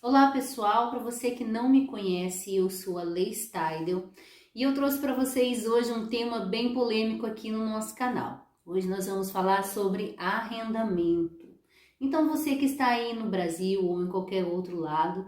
Olá pessoal, para você que não me conhece, eu sou a Lei Steidel e eu trouxe para vocês hoje um tema bem polêmico aqui no nosso canal. Hoje nós vamos falar sobre arrendamento. Então você que está aí no Brasil ou em qualquer outro lado,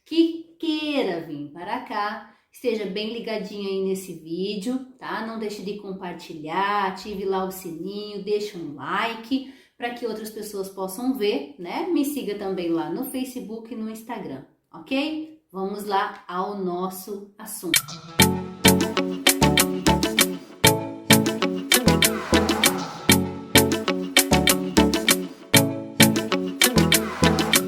que queira vir para cá, esteja bem ligadinho aí nesse vídeo, tá? Não deixe de compartilhar, ative lá o sininho, deixe um like para que outras pessoas possam ver, né? Me siga também lá no Facebook e no Instagram, ok? Vamos lá ao nosso assunto.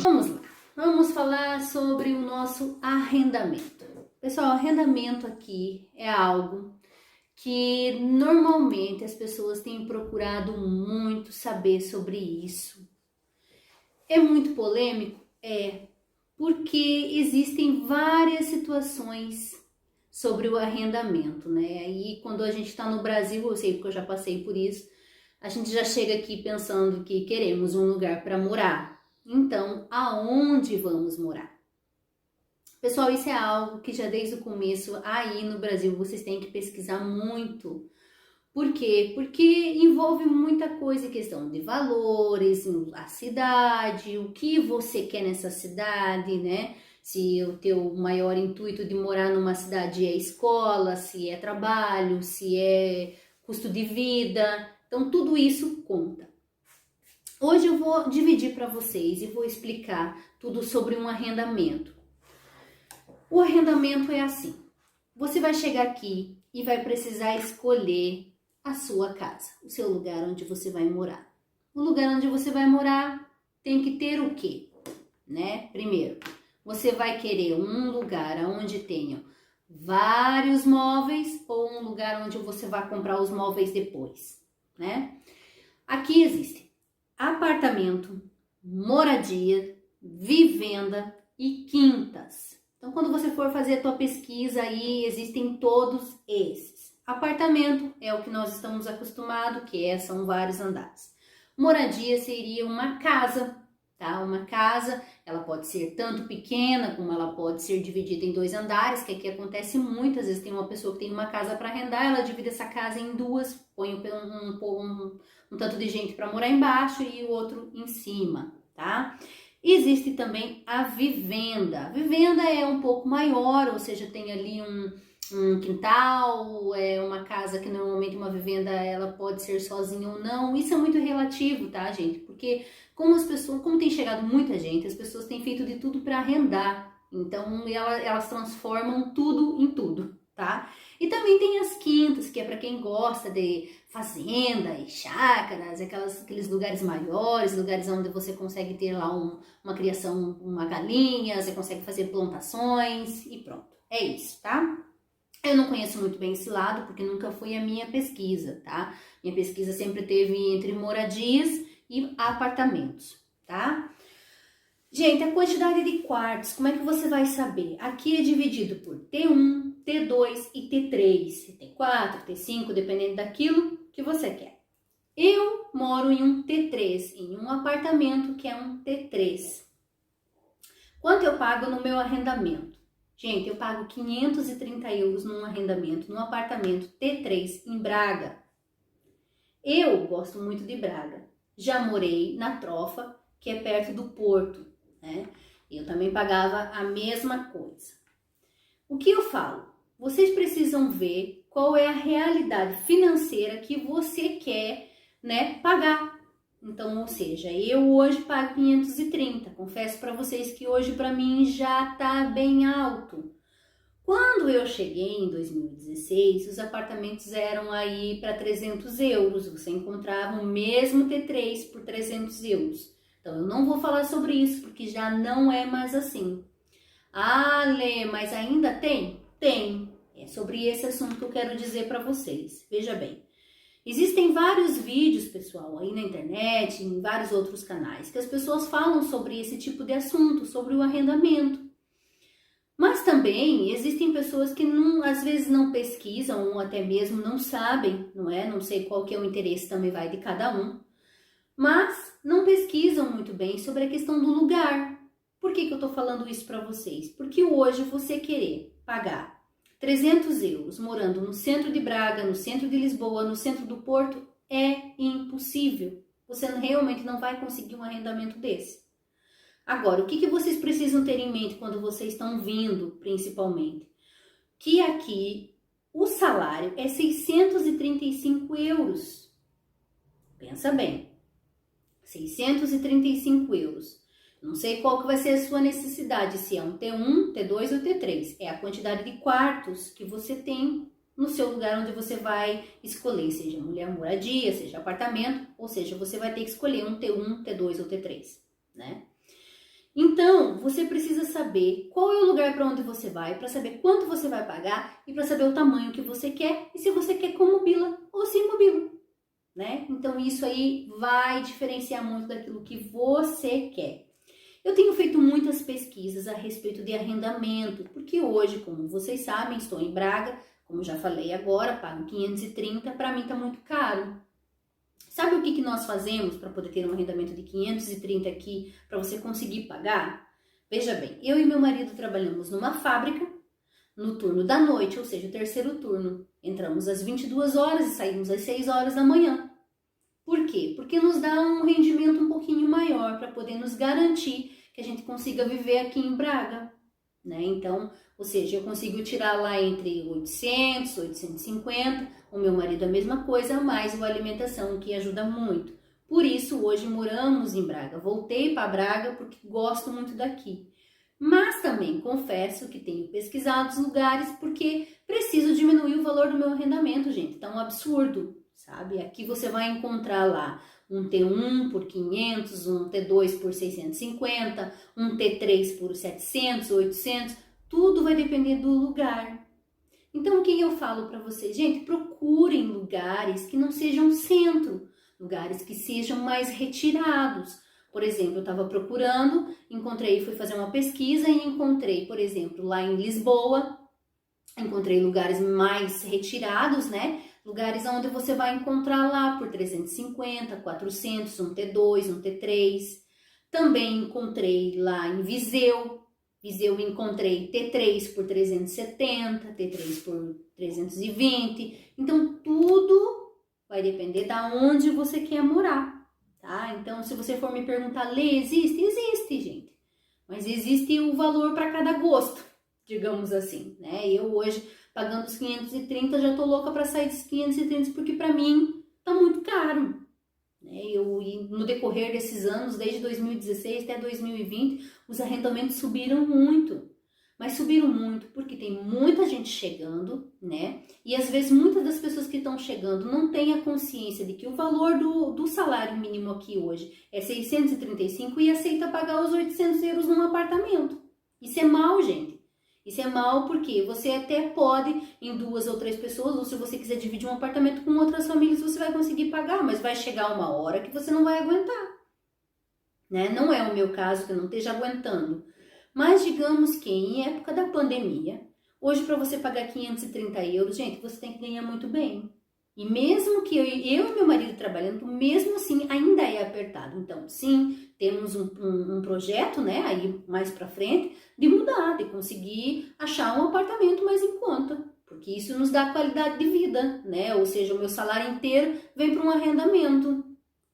Vamos lá, vamos falar sobre o nosso arrendamento. Pessoal, arrendamento aqui é algo que normalmente as pessoas têm procurado muito saber sobre isso. É muito polêmico? É, porque existem várias situações sobre o arrendamento, né? E quando a gente está no Brasil, eu sei porque eu já passei por isso, a gente já chega aqui pensando que queremos um lugar para morar. Então, aonde vamos morar? Pessoal, isso é algo que já desde o começo aí no Brasil vocês têm que pesquisar muito. Por quê? Porque envolve muita coisa, questão de valores, a cidade, o que você quer nessa cidade, né? Se o teu maior intuito de morar numa cidade é escola, se é trabalho, se é custo de vida. Então, tudo isso conta. Hoje eu vou dividir para vocês e vou explicar tudo sobre um arrendamento. O arrendamento é assim. Você vai chegar aqui e vai precisar escolher a sua casa, o seu lugar onde você vai morar. O lugar onde você vai morar tem que ter o quê? Né? Primeiro, você vai querer um lugar onde tenham vários móveis ou um lugar onde você vai comprar os móveis depois, né? Aqui existe apartamento, moradia, vivenda e quintas. Então, quando você for fazer a tua pesquisa aí, existem todos esses. Apartamento é o que nós estamos acostumados, são vários andares. Moradia seria uma casa, tá? Uma casa, ela pode ser tanto pequena como ela pode ser dividida em 2 andares, que aqui acontece muito. Às vezes tem uma pessoa que tem uma casa para arrendar, ela divide essa casa em 2, põe um tanto de gente para morar embaixo e o outro em cima, tá? Existe também a vivenda. A vivenda é um pouco maior, ou seja, tem ali um quintal, é uma casa que normalmente uma vivenda ela pode ser sozinha ou não. Isso é muito relativo, tá, gente? Porque como tem chegado muita gente, as pessoas têm feito de tudo para arrendar. Então elas transformam tudo em tudo, tá? E também tem as quintas, que é para quem gosta de fazenda e chácaras, aqueles lugares maiores, lugares onde você consegue ter lá uma criação, uma galinha, você consegue fazer plantações e pronto. É isso, tá? Eu não conheço muito bem esse lado, porque nunca foi a minha pesquisa, tá? Minha pesquisa sempre teve entre moradias e apartamentos, tá? Gente, a quantidade de quartos, como é que você vai saber? Aqui é dividido por T1, T2 e T3, T4, T5, dependendo daquilo que você quer. Eu moro em um T3, em um apartamento que é um T3. Quanto eu pago no meu arrendamento? Gente, eu pago 530 euros num arrendamento, num apartamento T3 em Braga. Eu gosto muito de Braga. Já morei na Trofa, que é perto do Porto, né? Eu também pagava a mesma coisa. O que eu falo? Vocês precisam ver qual é a realidade financeira que você quer, né, pagar. Então, ou seja, eu hoje pago 530. Confesso para vocês que hoje para mim já tá bem alto. Quando eu cheguei em 2016, os apartamentos eram aí para 300 euros. Você encontrava o mesmo T3 por 300 euros. Então, eu não vou falar sobre isso, porque já não é mais assim. Ah, Lê, mas ainda tem? Tem. É sobre esse assunto que eu quero dizer para vocês. Veja bem. Existem vários vídeos, pessoal, aí na internet, em vários outros canais, que as pessoas falam sobre esse tipo de assunto, sobre o arrendamento. Mas também existem pessoas que às vezes não pesquisam ou até mesmo não sabem, não é? Não sei qual que é o interesse, também vai de cada um. Mas não pesquisam muito bem sobre a questão do lugar. Por que eu tô falando isso para vocês? Porque hoje você querer pagar 300 euros morando no centro de Braga, no centro de Lisboa, no centro do Porto, é impossível. Você realmente não vai conseguir um arrendamento desse. Agora, o que vocês precisam ter em mente quando vocês estão vindo, principalmente? Que aqui o salário é 635 euros. Pensa bem, 635 euros. Não sei qual que vai ser a sua necessidade, se é um T1, T2 ou T3. É a quantidade de quartos que você tem no seu lugar onde você vai escolher, seja mulher moradia, seja apartamento, ou seja, você vai ter que escolher um T1, T2 ou T3, né? Então, você precisa saber qual é o lugar para onde você vai, para saber quanto você vai pagar e para saber o tamanho que você quer e se você quer com mobília ou sem mobília, né? Então, isso aí vai diferenciar muito daquilo que você quer. Eu tenho feito muitas pesquisas a respeito de arrendamento, porque hoje, como vocês sabem, estou em Braga, como já falei agora, pago 530, para mim está muito caro. Sabe o que nós fazemos para poder ter um arrendamento de 530 aqui, para você conseguir pagar? Veja bem, eu e meu marido trabalhamos numa fábrica, no turno da noite, ou seja, o terceiro turno. Entramos às 22 horas e saímos às 6 horas da manhã. Por quê? Porque nos dá um rendimento um pouquinho maior para poder nos garantir que a gente consiga viver aqui em Braga, né? Então, ou seja, eu consigo tirar lá entre 800, 850, o meu marido a mesma coisa, mais a alimentação, que ajuda muito. Por isso, hoje moramos em Braga. Voltei para Braga porque gosto muito daqui. Mas também confesso que tenho pesquisado os lugares porque preciso diminuir o valor do meu arrendamento, gente. Tá um absurdo, sabe? Aqui você vai encontrar lá um T1 por 500, um T2 por 650, um T3 por 700, 800, tudo vai depender do lugar. Então, o que eu falo para vocês? Gente, procurem lugares que não sejam centro, lugares que sejam mais retirados. Por exemplo, eu estava procurando, fui fazer uma pesquisa e encontrei, por exemplo, lá em Lisboa, encontrei lugares mais retirados, né? Lugares onde você vai encontrar lá por 350, 400, um T2, um T3. Também encontrei lá em Viseu encontrei T3 por 370, T3 por 320. Então, tudo vai depender da onde você quer morar, tá? Então, se você for me perguntar, Lê, existe? Existe, gente. Mas existe o valor para cada gosto, digamos assim, né? Eu hoje, pagando os 530, já tô louca para sair dos 530, porque para mim tá muito caro. E no decorrer desses anos, desde 2016 até 2020, os arrendamentos subiram muito. Mas subiram muito porque tem muita gente chegando, né? E às vezes muitas das pessoas que estão chegando não têm a consciência de que o valor do salário mínimo aqui hoje é 635 e aceita pagar os 800 euros num apartamento. Isso é mal, gente. Isso é mal porque você até pode, em 2 ou 3 pessoas, ou se você quiser dividir um apartamento com outras famílias, você vai conseguir pagar, mas vai chegar uma hora que você não vai aguentar, né? Não é o meu caso, que eu não esteja aguentando. Mas digamos que em época da pandemia, hoje para você pagar 530 euros, gente, você tem que ganhar muito bem. E mesmo que eu e meu marido trabalhando, mesmo assim ainda é apertado. Então, sim, temos um projeto, né, aí mais para frente, de mudar, de conseguir achar um apartamento mais em conta. Porque isso nos dá qualidade de vida, né? Ou seja, o meu salário inteiro vem para um arrendamento,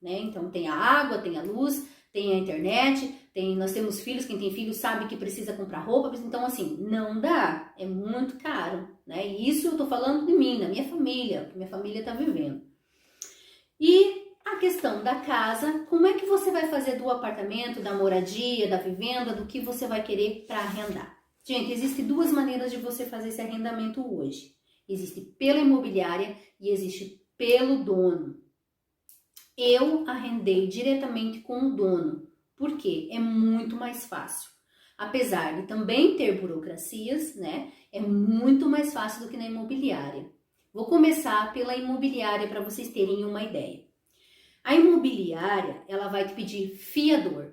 né? Então, tem a água, tem a luz, tem a internet, nós temos filhos, quem tem filhos sabe que precisa comprar roupa, então assim, não dá, é muito caro, né? E isso eu tô falando de mim, da minha família, que minha família tá vivendo. E a questão da casa, como é que você vai fazer do apartamento, da moradia, da vivenda, do que você vai querer para arrendar? Gente, existem 2 maneiras de você fazer esse arrendamento hoje. Existe pela imobiliária e existe pelo dono. Eu arrendei diretamente com o dono, porque é muito mais fácil. Apesar de também ter burocracias, né? É muito mais fácil do que na imobiliária. Vou começar pela imobiliária para vocês terem uma ideia. A imobiliária, ela vai te pedir fiador.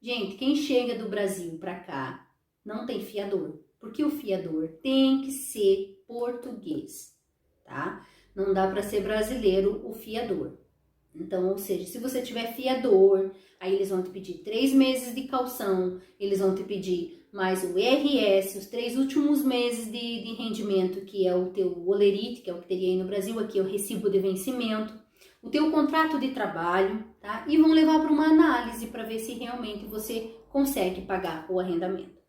Gente, quem chega do Brasil para cá não tem fiador, porque o fiador tem que ser português, tá? Não dá para ser brasileiro o fiador. Então, ou seja, se você tiver fiador, aí eles vão te pedir 3 meses de caução, eles vão te pedir mais o IRS, os 3 últimos meses de rendimento, que é o teu olerite, que é o que teria aí no Brasil, aqui é o recibo de vencimento, o teu contrato de trabalho, tá? E vão levar para uma análise para ver se realmente você consegue pagar o arrendamento.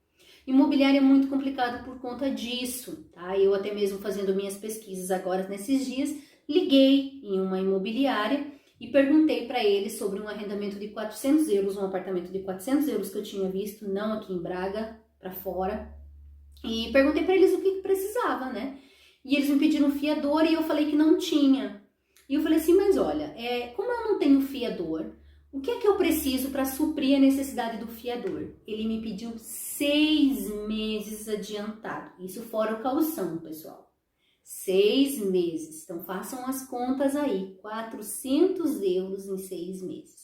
Imobiliário é muito complicado por conta disso, tá? Eu até mesmo fazendo minhas pesquisas agora nesses dias, liguei em uma imobiliária e perguntei para eles sobre um arrendamento de 400 euros, um apartamento de 400 euros que eu tinha visto, não aqui em Braga, para fora. E perguntei para eles o que precisava, né? E eles me pediram fiador e eu falei que não tinha. E eu falei assim, mas olha, como eu não tenho fiador, o que é que eu preciso para suprir a necessidade do fiador? Ele me pediu 6 meses adiantado. Isso fora o caução, pessoal. 6 meses. Então, façam as contas aí. 400 euros em 6 meses.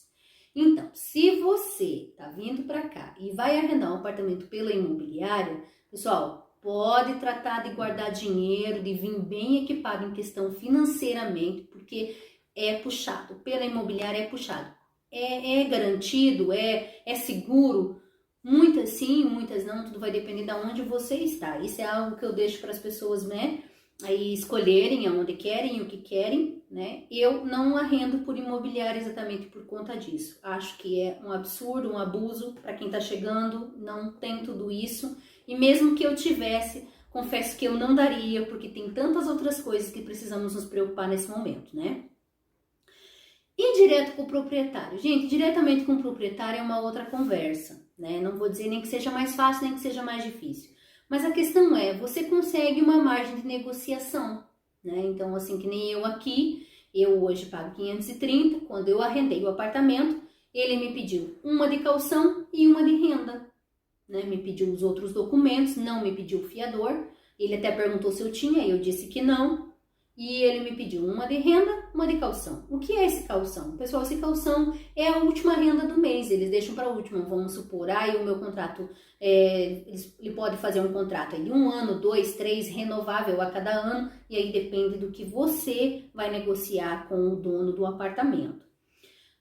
Então, se você tá vindo para cá e vai arrendar um apartamento pela imobiliária, pessoal, pode tratar de guardar dinheiro, de vir bem equipado em questão financeiramente, porque é puxado. Pela imobiliária é puxado. É garantido, é seguro. Muitas sim, muitas não, tudo vai depender de onde você está. Isso é algo que eu deixo para as pessoas, né, aí escolherem aonde querem, o que querem, né? Eu não arrendo por imobiliária exatamente por conta disso. Acho que é um absurdo, um abuso para quem está chegando, não tem tudo isso. E mesmo que eu tivesse, confesso que eu não daria, porque tem tantas outras coisas que precisamos nos preocupar nesse momento, né? E direto com o proprietário? Gente, diretamente com o proprietário é uma outra conversa, né? Não vou dizer nem que seja mais fácil, nem que seja mais difícil. Mas a questão é, você consegue uma margem de negociação, né? Então, assim, que nem eu aqui, eu hoje pago 530, quando eu arrendei o apartamento, ele me pediu uma de caução e uma de renda, né? Me pediu os outros documentos, não me pediu o fiador, ele até perguntou se eu tinha, eu disse que não, e ele me pediu uma de renda, uma de caução. O que é esse caução? Pessoal, esse caução é a última renda do mês, eles deixam para a última, vamos supor, aí o meu contrato, ele pode fazer um contrato de 1 ano, 2, 3, renovável a cada ano, e aí depende do que você vai negociar com o dono do apartamento.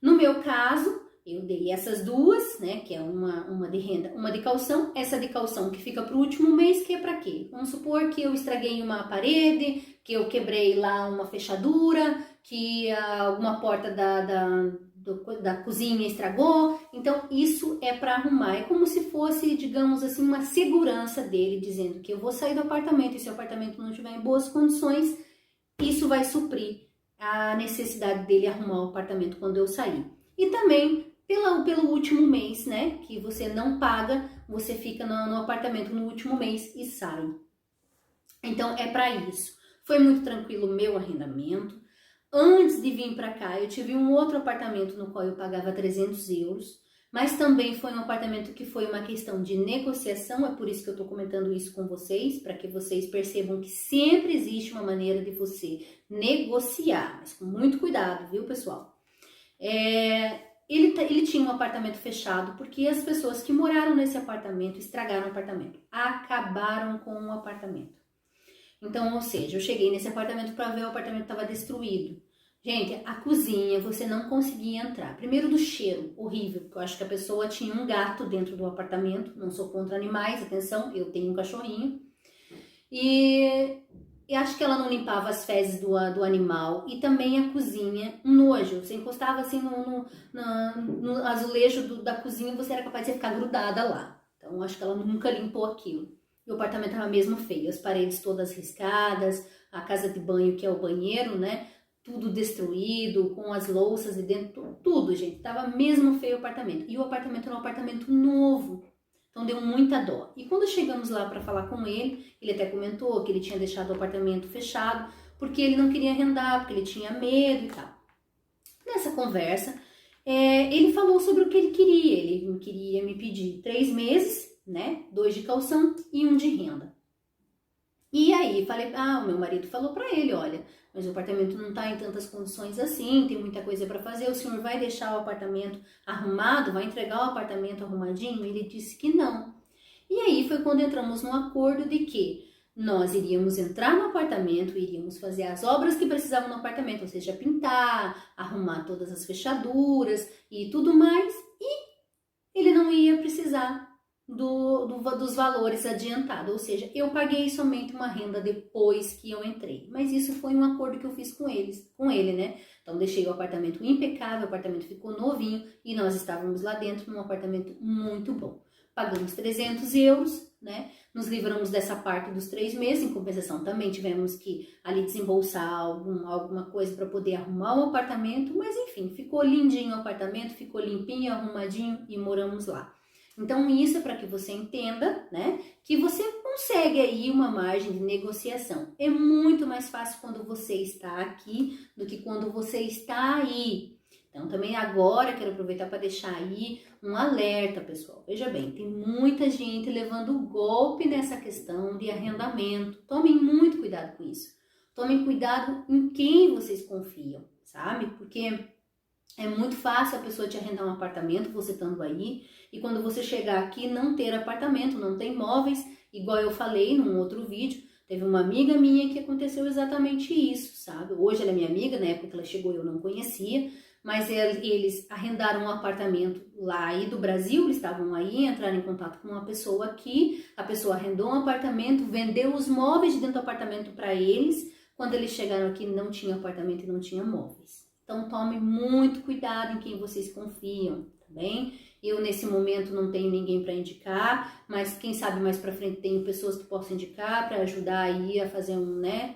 No meu caso, eu dei essas duas, né, que é uma de renda, uma de caução. Essa de caução que fica para o último mês, que é para quê? Vamos supor que eu estraguei uma parede, que eu quebrei lá uma fechadura, que alguma porta da cozinha estragou. Então, isso é para arrumar. É como se fosse, digamos assim, uma segurança dele, dizendo que eu vou sair do apartamento e se o apartamento não estiver em boas condições, isso vai suprir a necessidade dele arrumar o apartamento quando eu sair. E também pelo último mês, né, que você não paga, você fica no apartamento no último mês e sai. Então, é para isso. Foi muito tranquilo o meu arrendamento. Antes de vir para cá, eu tive um outro apartamento no qual eu pagava 300 euros, mas também foi um apartamento que foi uma questão de negociação, é por isso que eu estou comentando isso com vocês, para que vocês percebam que sempre existe uma maneira de você negociar, mas com muito cuidado, viu, pessoal? Ele tinha um apartamento fechado porque as pessoas que moraram nesse apartamento estragaram o apartamento, acabaram com o apartamento. Então, ou seja, eu cheguei nesse apartamento para ver o apartamento estava destruído. Gente, a cozinha você não conseguia entrar. Primeiro do cheiro, horrível, porque eu acho que a pessoa tinha um gato dentro do apartamento. Não sou contra animais, atenção, eu tenho um cachorrinho. E acho que ela não limpava as fezes do animal. E também a cozinha, um nojo. Você encostava assim no azulejo da cozinha, você era capaz de ficar grudada lá. Então, acho que ela nunca limpou aquilo. E o apartamento estava mesmo feio, as paredes todas riscadas, a casa de banho, que é o banheiro, né? Tudo destruído, com as louças de dentro, tudo, gente. Tava mesmo feio o apartamento. E o apartamento era um apartamento novo. Então deu muita dó. E quando chegamos lá para falar com ele até comentou que ele tinha deixado o apartamento fechado porque ele não queria arrendar, porque ele tinha medo e tal. Nessa conversa, ele falou sobre o que ele queria. Ele queria me pedir 3 meses, né? 2 de caução e 1 de renda. E aí, falei, o meu marido falou para ele, olha, mas o apartamento não tá em tantas condições assim, tem muita coisa para fazer, o senhor vai deixar o apartamento arrumado, vai entregar o apartamento arrumadinho? Ele disse que não. E aí foi quando entramos num acordo de que nós iríamos entrar no apartamento, iríamos fazer as obras que precisavam no apartamento, ou seja, pintar, arrumar todas as fechaduras e tudo mais, e ele não ia precisar dos valores adiantados, ou seja, eu paguei somente uma renda depois que eu entrei, mas isso foi um acordo que eu fiz com ele, né? Então deixei o apartamento impecável, o apartamento ficou novinho e nós estávamos lá dentro num apartamento muito bom. Pagamos 300 euros, né? Nos livramos dessa parte dos 3 meses, em compensação também tivemos que ali desembolsar alguma coisa para poder arrumar o apartamento, mas enfim, ficou lindinho o apartamento, ficou limpinho, arrumadinho e moramos lá. Então isso é para que você entenda, né, que você consegue aí uma margem de negociação. É muito mais fácil quando você está aqui do que quando você está aí. Então também agora quero aproveitar para deixar aí um alerta, pessoal. Veja bem, tem muita gente levando golpe nessa questão de arrendamento. Tomem muito cuidado com isso. Tomem cuidado em quem vocês confiam, sabe? Porque é muito fácil a pessoa te arrendar um apartamento, você estando aí, e quando você chegar aqui não ter apartamento, não tem móveis, igual eu falei num outro vídeo, teve uma amiga minha que aconteceu exatamente isso, sabe? Hoje ela é minha amiga, na época que ela chegou eu não conhecia, mas eles arrendaram um apartamento lá aí do Brasil, eles estavam aí, entraram em contato com uma pessoa aqui, a pessoa arrendou um apartamento, vendeu os móveis de dentro do apartamento para eles, quando eles chegaram aqui não tinha apartamento e não tinha móveis. Então tome muito cuidado em quem vocês confiam, tá bem? Eu nesse momento não tenho ninguém para indicar, mas quem sabe mais para frente tenho pessoas que posso indicar para ajudar aí a fazer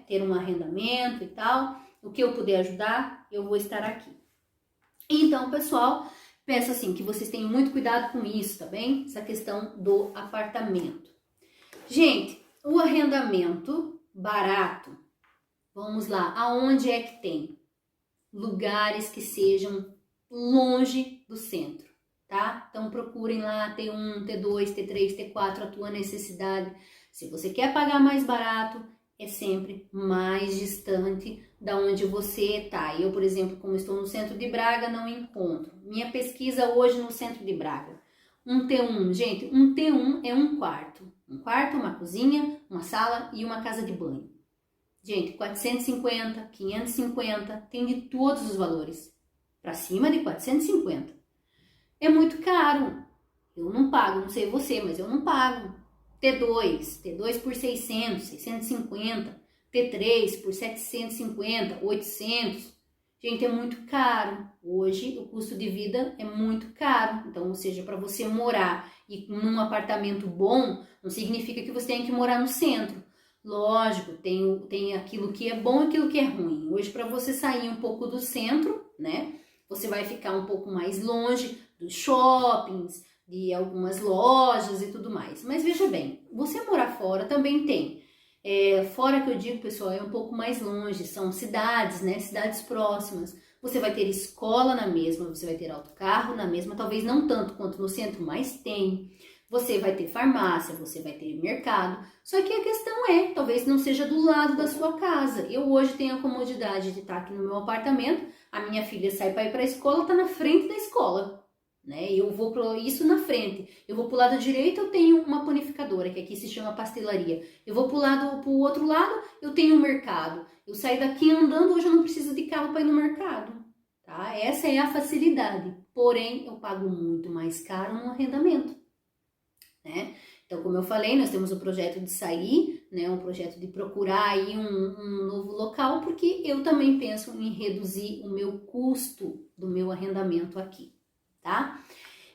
ter um arrendamento e tal. O que eu puder ajudar, eu vou estar aqui. Então, pessoal, peço assim que vocês tenham muito cuidado com isso, tá bem? Essa questão do apartamento. Gente, o arrendamento barato, vamos lá, aonde é que tem? Lugares que sejam longe do centro, tá? Então procurem lá T1, T2, T3, T4, a tua necessidade. Se você quer pagar mais barato, é sempre mais distante da onde você tá. Eu, por exemplo, como estou no centro de Braga, não encontro. Minha pesquisa hoje no centro de Braga. Um T1, gente, um T1 é um quarto. Um quarto, uma cozinha, uma sala e uma casa de banho. Gente, 450, 550, tem de todos os valores. Para cima de 450. É muito caro. Eu não pago, não sei você, mas eu não pago. T2 por 600, 650. T3 por 750, 800. Gente, é muito caro. Hoje o custo de vida é muito caro. Então, ou seja, para você morar e num apartamento bom, não significa que você tenha que morar no centro. Lógico, tem aquilo que é bom e aquilo que é ruim. Hoje, para você sair um pouco do centro, né? Você vai ficar um pouco mais longe dos shoppings, de algumas lojas e tudo mais. Mas veja bem, você morar fora também tem. Fora que eu digo, pessoal, é um pouco mais longe. São cidades, né? Cidades próximas. Você vai ter escola na mesma, você vai ter autocarro na mesma. Talvez não tanto quanto no centro, mas tem. Você vai ter farmácia, você vai ter mercado. Só que a questão talvez não seja do lado da sua casa. Eu hoje tenho a comodidade de estar aqui no meu apartamento. A minha filha sai para ir para a escola, está na frente da escola, né? Eu vou para isso na frente. Eu vou para o lado direito, eu tenho uma panificadora, que aqui se chama pastelaria. Eu vou para o outro lado, eu tenho um mercado. Eu saio daqui andando, hoje eu não preciso de carro para ir no mercado, tá? Essa é a facilidade. Porém, eu pago muito mais caro no arrendamento, né? Então, como eu falei, nós temos o projeto de sair, né? Um projeto de procurar aí um novo local, porque eu também penso em reduzir o meu custo do meu arrendamento aqui, tá?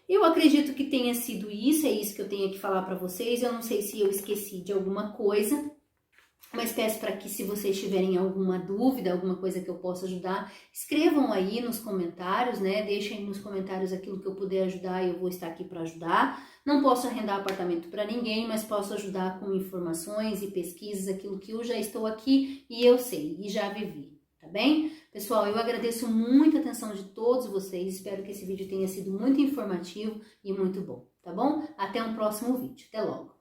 Eu acredito que tenha sido isso, é isso que eu tenho que falar para vocês. Eu não sei se eu esqueci de alguma coisa, mas peço para que, se vocês tiverem alguma dúvida, alguma coisa que eu possa ajudar, escrevam aí nos comentários, né? Deixem nos comentários aquilo que eu puder ajudar e eu vou estar aqui para ajudar. Não posso arrendar apartamento para ninguém, mas posso ajudar com informações e pesquisas, aquilo que eu já estou aqui e eu sei e já vivi, tá bem? Pessoal, eu agradeço muito a atenção de todos vocês, espero que esse vídeo tenha sido muito informativo e muito bom, tá bom? Até um próximo vídeo, até logo!